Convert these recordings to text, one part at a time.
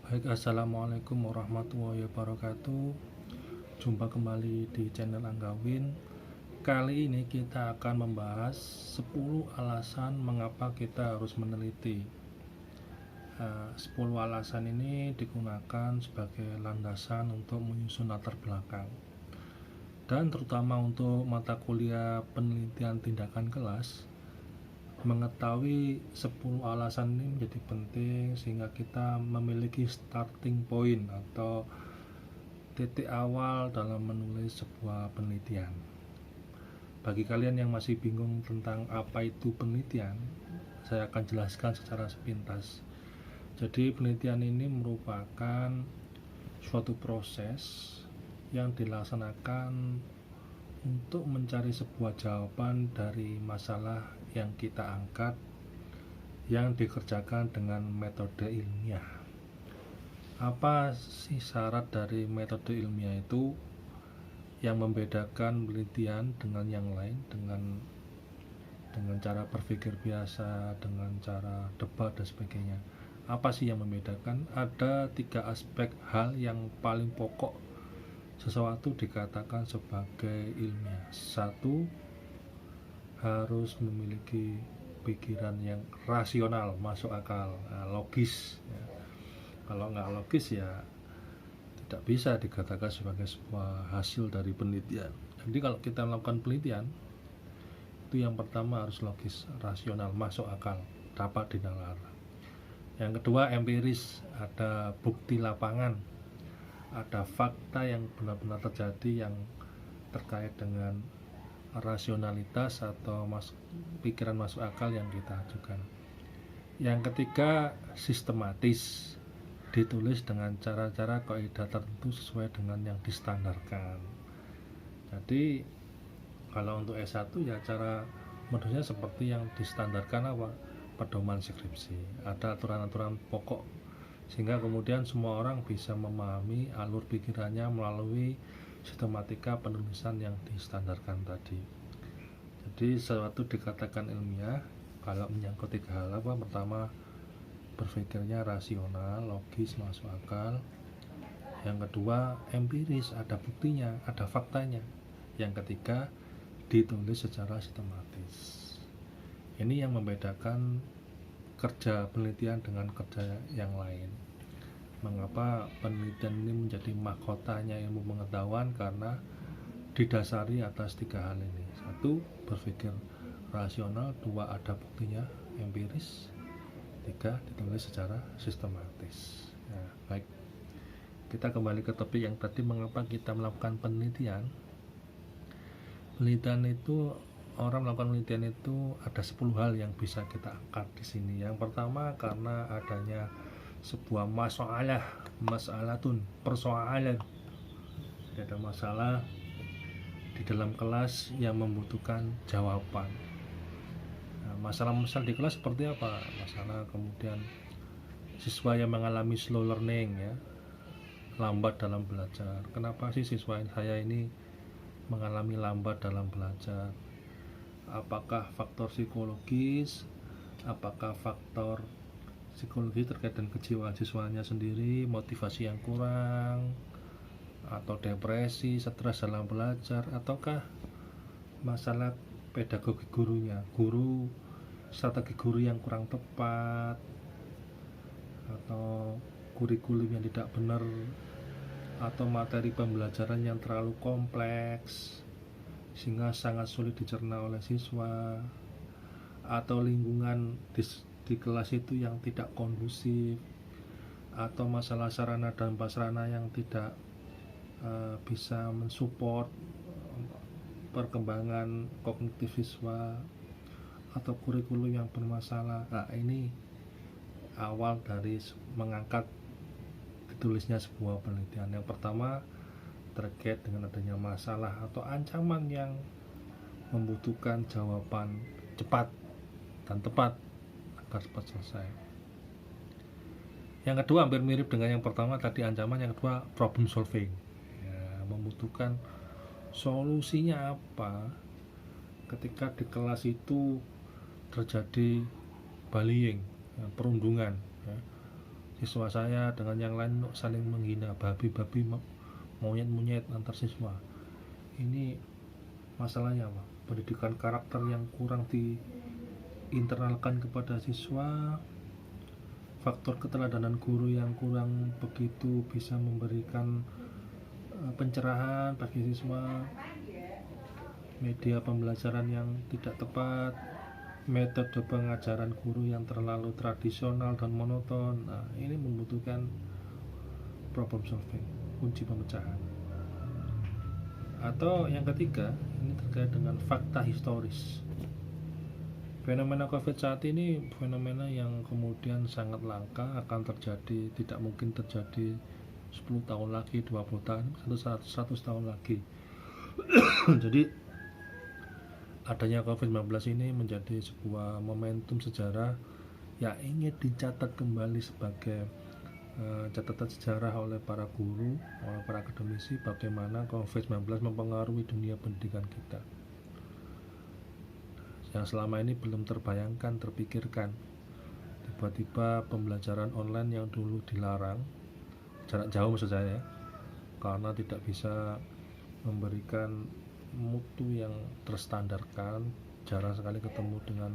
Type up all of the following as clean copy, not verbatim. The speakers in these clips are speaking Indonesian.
Baik, assalamualaikum warahmatullahi wabarakatuh. Jumpa kembali di channel Anggawin. Kali ini kita akan membahas 10 alasan mengapa kita harus meneliti. 10 alasan ini digunakan sebagai landasan untuk menyusun latar belakang, dan terutama untuk mata kuliah penelitian tindakan kelas. Mengetahui 10 alasan ini menjadi penting sehingga kita memiliki starting point atau titik awal dalam menulis sebuah penelitian. Bagi kalian yang masih bingung tentang apa itu penelitian, saya akan jelaskan secara sepintas. Jadi penelitian ini merupakan suatu proses yang dilaksanakan untuk mencari sebuah jawaban dari masalah yang kita angkat, yang dikerjakan dengan metode ilmiah. Apa sih syarat dari metode ilmiah itu yang membedakan penelitian dengan yang lain, dengan cara berpikir biasa, dengan cara debat dan sebagainya? Apa sih yang membedakan? Ada 3 aspek hal yang paling pokok sesuatu dikatakan sebagai ilmiah. 1, harus memiliki pikiran yang rasional, masuk akal, logis ya. Kalau nggak logis ya tidak bisa dikatakan sebagai sebuah hasil dari penelitian. Jadi kalau kita melakukan penelitian, itu yang pertama harus logis, rasional, masuk akal, dapat dinalar. Yang kedua empiris, ada bukti lapangan, ada fakta yang benar-benar terjadi yang terkait dengan rasionalitas atau pikiran masuk akal yang kita ajukan. Yang ketiga sistematis, ditulis dengan cara-cara kaidah tertentu sesuai dengan yang distandarkan. Jadi kalau untuk S1 ya cara menulisnya seperti yang distandarkan, apa, pedoman skripsi, ada aturan-aturan pokok sehingga kemudian semua orang bisa memahami alur pikirannya melalui sistematika penulisan yang distandarkan tadi. Jadi sesuatu dikatakan ilmiah kalau menyangkut 3 hal, apa? Pertama, berpikirnya rasional, logis, masuk akal. Yang kedua, empiris, ada buktinya, ada faktanya. Yang ketiga, ditulis secara sistematis. Ini yang membedakan kerja penelitian dengan kerja yang lain. Mengapa penelitian ini menjadi mahkotanya ilmu pengetahuan? Karena didasari atas 3 hal ini. 1, berpikir rasional. 2, ada buktinya, empiris. 3, ditulis secara sistematis. Nah, baik, kita kembali ke topik yang tadi, mengapa kita melakukan penelitian. Orang melakukan penelitian itu ada 10 hal yang bisa kita angkat di sini. Yang pertama, karena adanya sebuah persoalan. Ada masalah di dalam kelas yang membutuhkan jawaban. Masalah-masalah di kelas seperti apa? Masalah kemudian siswa yang mengalami slow learning ya, lambat dalam belajar. Kenapa sih siswa saya ini mengalami lambat dalam belajar? Apakah faktor psikologis? Apakah faktor psikologi terkait dengan kejiwaan siswanya sendiri, motivasi yang kurang, atau depresi, stres dalam belajar, ataukah masalah pedagogi gurunya, strategi guru yang kurang tepat, atau kurikulum yang tidak benar, atau materi pembelajaran yang terlalu kompleks sehingga sangat sulit dicerna oleh siswa, atau lingkungan di kelas itu yang tidak kondusif, atau masalah sarana dan prasarana yang tidak bisa mensupport perkembangan kognitif siswa, atau kurikulum yang bermasalah. Nah, ini awal dari mengangkat ditulisnya sebuah penelitian. Yang pertama, terkait dengan adanya masalah atau ancaman yang membutuhkan jawaban cepat dan tepat agar cepat selesai. Yang kedua hampir mirip dengan yang pertama tadi, ancaman. Yang kedua, problem solving ya, membutuhkan solusinya apa ketika di kelas itu terjadi bullying ya, perundungan ya, siswa saya dengan yang lain saling menghina, babi-babi, monyet-monyet antar siswa. Ini masalahnya apa? Pendidikan karakter yang kurang diinternalkan kepada siswa, faktor keteladanan guru yang kurang begitu bisa memberikan pencerahan bagi siswa, media pembelajaran yang tidak tepat, metode pengajaran guru yang terlalu tradisional dan monoton. Nah, ini membutuhkan problem solving, kunci pemecahan. Atau yang ketiga, ini terkait dengan fakta historis. Fenomena COVID saat ini fenomena yang kemudian sangat langka, akan terjadi, tidak mungkin terjadi 10 tahun lagi, 20 tahun, 100 tahun lagi. Jadi adanya COVID-19 ini menjadi sebuah momentum sejarah yang ingin dicatat kembali sebagai catatan sejarah oleh para guru, oleh para akademisi, bagaimana COVID-19 mempengaruhi dunia pendidikan kita yang selama ini belum terbayangkan, terpikirkan. Tiba-tiba pembelajaran online yang dulu dilarang, jarak jauh maksud saya, karena tidak bisa memberikan mutu yang terstandarkan, jarang sekali ketemu dengan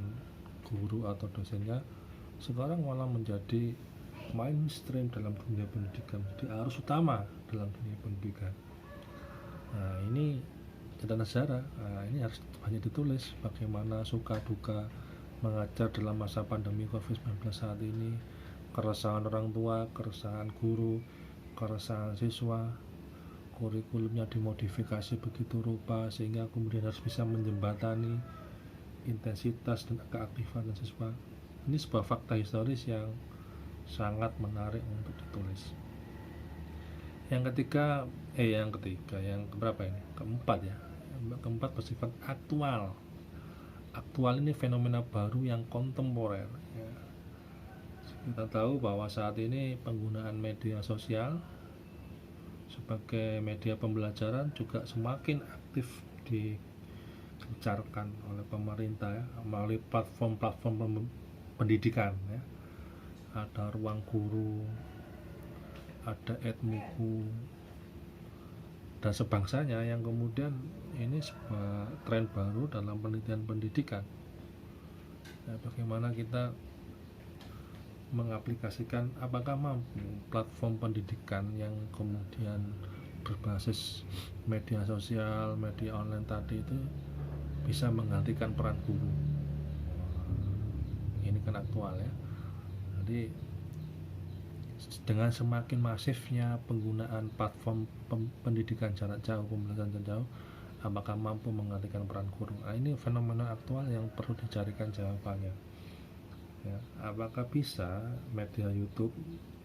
guru atau dosennya, sekarang malah menjadi mainstream dalam dunia pendidikan, jadi arus utama dalam dunia pendidikan. Nah, ini catatan sejarah. Nah, ini harus banyak ditulis bagaimana suka duka mengajar dalam masa pandemi COVID-19 saat ini, keresahan orang tua, keresahan guru, keresahan siswa, kurikulumnya dimodifikasi begitu rupa sehingga kemudian harus bisa menjembatani intensitas dan keaktifan siswa. Ini sebuah fakta historis yang sangat menarik untuk ditulis. Yang keberapa ini? Keempat ya. Keempat bersifat aktual. Aktual ini fenomena baru yang kontemporer. Ya. Kita tahu bahwa saat ini penggunaan media sosial sebagai media pembelajaran juga semakin aktif digencarkan oleh pemerintah ya, melalui platform-platform pendidikan ya. Ada Ruang Guru, ada Edmuku, dan sebangsanya, yang kemudian ini sebuah tren baru dalam penelitian pendidikan. Nah, bagaimana kita mengaplikasikan, apakah mampu platform pendidikan yang kemudian berbasis media sosial, media online tadi itu bisa menggantikan peran guru. Ini kan aktual ya. Jadi dengan semakin masifnya penggunaan platform pendidikan jarak jauh, pembelajaran jarak jauh, apakah mampu menggantikan peran guru? Nah, ini fenomena aktual yang perlu dicarikan jawabannya. Ya, apakah bisa media YouTube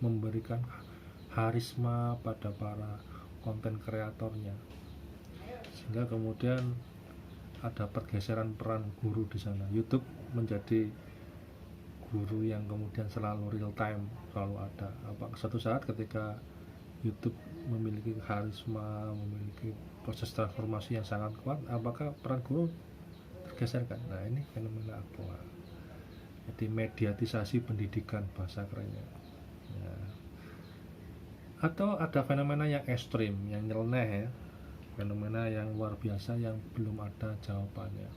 memberikan harisma pada para konten kreatornya, sehingga kemudian ada pergeseran peran guru di sana. YouTube menjadi guru yang kemudian selalu real time, selalu ada. Apakah suatu saat ketika YouTube memiliki karisma, memiliki proses transformasi yang sangat kuat, apakah peran guru tergeserkan? Nah, ini fenomena aktual. Jadi mediatisasi pendidikan bahasa kerennya. Ya. Atau ada fenomena yang ekstrim, yang nyeleneh ya, fenomena yang luar biasa yang belum ada jawabannya.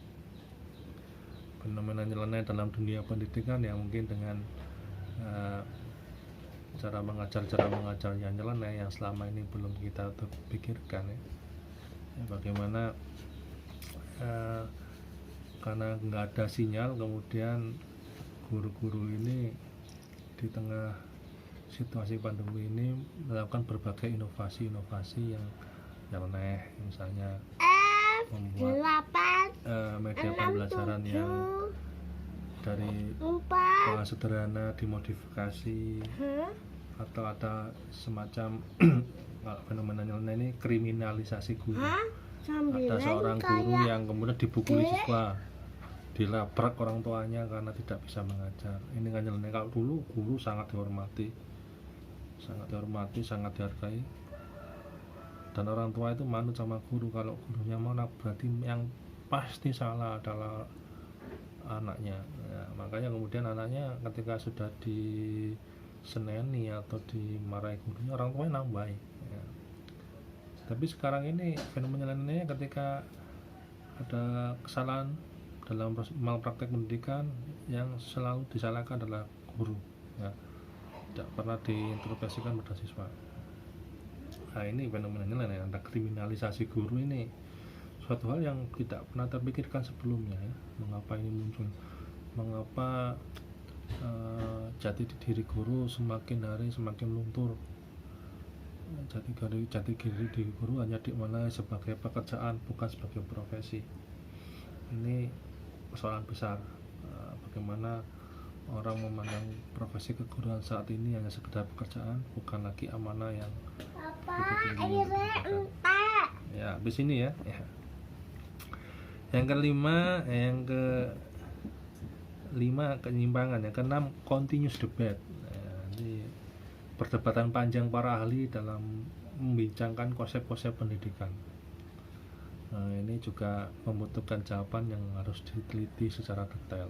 Fenomena nyeleneh dalam dunia pendidikan yang mungkin dengan cara mengajar yang nyeleneh yang selama ini belum kita pikirkan ya. Bagaimana karena nggak ada sinyal, kemudian guru-guru ini di tengah situasi pandemi ini melakukan berbagai inovasi yang nyeleneh, misalnya membuat media pembelajaran yang dari kelas sederhana dimodifikasi, atau ada semacam fenomena nyeleneh ini kriminalisasi guru. Ada seorang guru yang kemudian dipukuli siswa, dilabrak orang tuanya karena tidak bisa mengajar. Ini kan nyeleneh. Kalau dulu guru sangat dihormati, sangat dihargai, dan orang tua itu manut sama guru. Kalau gurunya mana, berarti yang pasti salah adalah anaknya ya. Makanya kemudian anaknya ketika sudah diseneni atau dimarahi gurunya, orang tuanya nambahi ya. Tapi sekarang ini fenomena lainnya ketika ada kesalahan dalam malpraktek pendidikan, yang selalu disalahkan adalah guru ya, tidak pernah diintrospeksikan pada siswa. Nah ini fenomenanya lain, ada kriminalisasi guru. Ini suatu hal yang tidak pernah terpikirkan sebelumnya ya. Mengapa ini muncul, mengapa jati diri guru semakin hari semakin luntur. Jati diri guru hanya dimana sebagai pekerjaan, bukan sebagai profesi. Ini persoalan besar. Bagaimana orang memandang profesi keguruan saat ini hanya sekedar pekerjaan, bukan lagi amanah yang ya. Habis ini ya. Yang kelima kenyimpangan. Yang keenam continuous debate. Ini perdebatan panjang para ahli dalam membincangkan konsep-konsep pendidikan. Ini juga membutuhkan jawaban yang harus diteliti secara detail.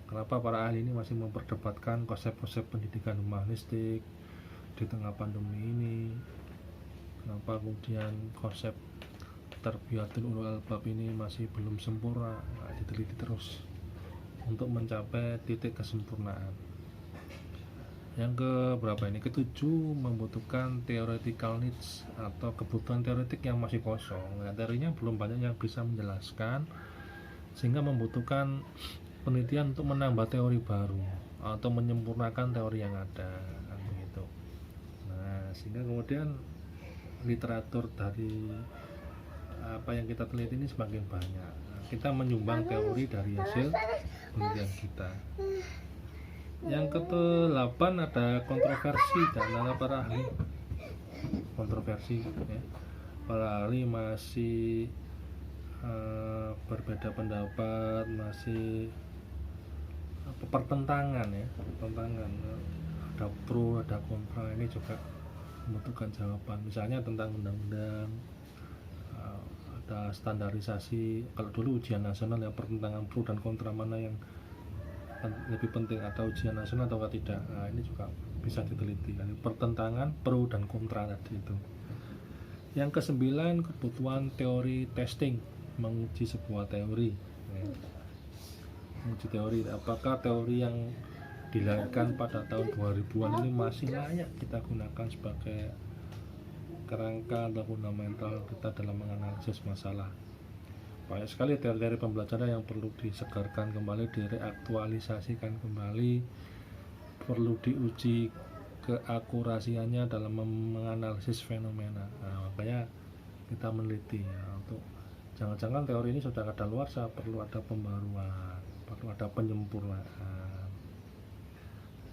Kenapa para ahli ini masih memperdebatkan konsep-konsep pendidikan humanistik di tengah pandemi ini? Kenapa kemudian konsep tarbiyatul ulul albab ini masih belum sempurna? Diteliti terus untuk mencapai titik kesempurnaan. Yang keberapa ini? Ketujuh, membutuhkan theoretical needs atau kebutuhan teoretik yang masih kosong. Teorinya belum banyak yang bisa menjelaskan, sehingga membutuhkan penelitian untuk menambah teori baru atau menyempurnakan teori yang ada, begitu. Nah, sehingga kemudian literatur dari apa yang kita teliti ini semakin banyak. Kita menyumbang teori dari hasil penelitian kita. Yang ke-8 ada kontroversi dan para ahli. Kontroversi ya. Para ahli masih berbeda pendapat, masih pertentangan ya, pertentangan. Ada pro, ada kontra. Ini juga membutuhkan jawaban. Misalnya tentang undang-undang, ada standarisasi. Kalau dulu ujian nasional ya, pertentangan pro dan kontra, mana yang lebih penting, ada ujian nasional atau tidak. Nah, ini juga bisa diteliti. Pertentangan pro dan kontra tadi itu. Yang ke-9, kebutuhan teori testing, menguji sebuah teori. Menguji teori, apakah teori yang dilahirkan pada tahun 2000-an ini masih layak kita gunakan sebagai kerangka atau fundamental kita dalam menganalisis masalah. Banyak sekali teori-teori pembelajaran yang perlu disegarkan kembali, direaktualisasikan kembali, perlu diuji keakurasiannya dalam menganalisis fenomena. Nah, makanya kita meneliti ya, untuk jangan-jangan teori ini sudah kadaluarsa, perlu ada pembaruan, perlu ada penyempurnaan.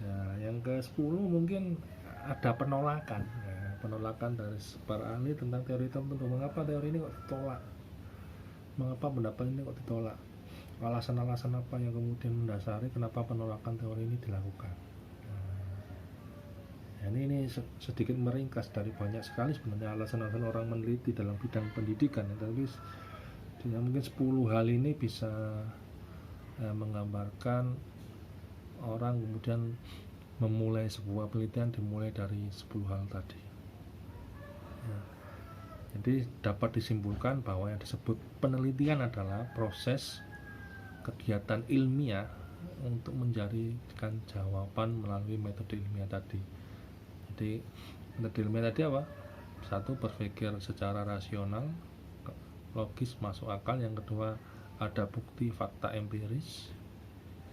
Ya, yang ke-10 mungkin ada penolakan ya, penolakan dari para ahli tentang teori tertentu. Mengapa teori ini kok ditolak? Mengapa pendapat ini kok ditolak? Alasan-alasan apa yang kemudian mendasari kenapa penolakan teori ini dilakukan? Nah, ini sedikit meringkas dari banyak sekali sebenarnya alasan-alasan orang meneliti dalam bidang pendidikan ya, tapi mungkin 10 hal ini bisa menggambarkan orang kemudian memulai sebuah penelitian dimulai dari 10 hal tadi. Jadi dapat disimpulkan bahwa yang disebut penelitian adalah proses kegiatan ilmiah untuk menjadikan jawaban melalui metode ilmiah tadi. Jadi metode ilmiah tadi apa? Satu, berpikir secara rasional, logis, masuk akal. Yang kedua, ada bukti fakta empiris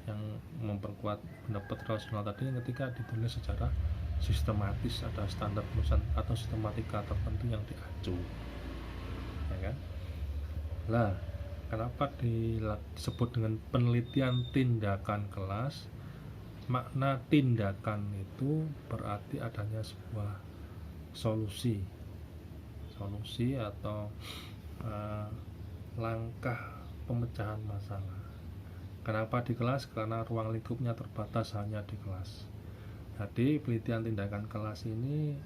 yang memperkuat pendapat rasional tadi. Yang ketiga, ditulis secara sistematis, ada standar penulisan atau sistematika tertentu yang diacu, ya kan? Lah, kenapa disebut dengan penelitian tindakan kelas? Makna tindakan itu berarti adanya sebuah solusi atau langkah pemecahan masalah. Kenapa di kelas? Karena ruang lingkupnya terbatas hanya di kelas. Jadi penelitian tindakan kelas ini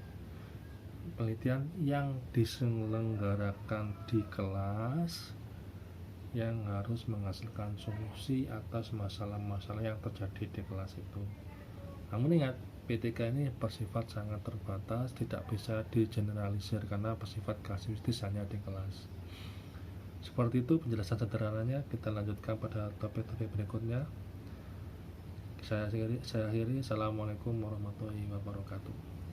penelitian yang diselenggarakan di kelas yang harus menghasilkan solusi atas masalah-masalah yang terjadi di kelas itu. Namun ingat, PTK ini bersifat sangat terbatas, tidak bisa digeneralisir karena bersifat kasuistis hanya di kelas. Seperti itu penjelasan sederhananya. Kita lanjutkan pada topik-topik berikutnya. Saya akhiri. Assalamualaikum warahmatullahi wabarakatuh.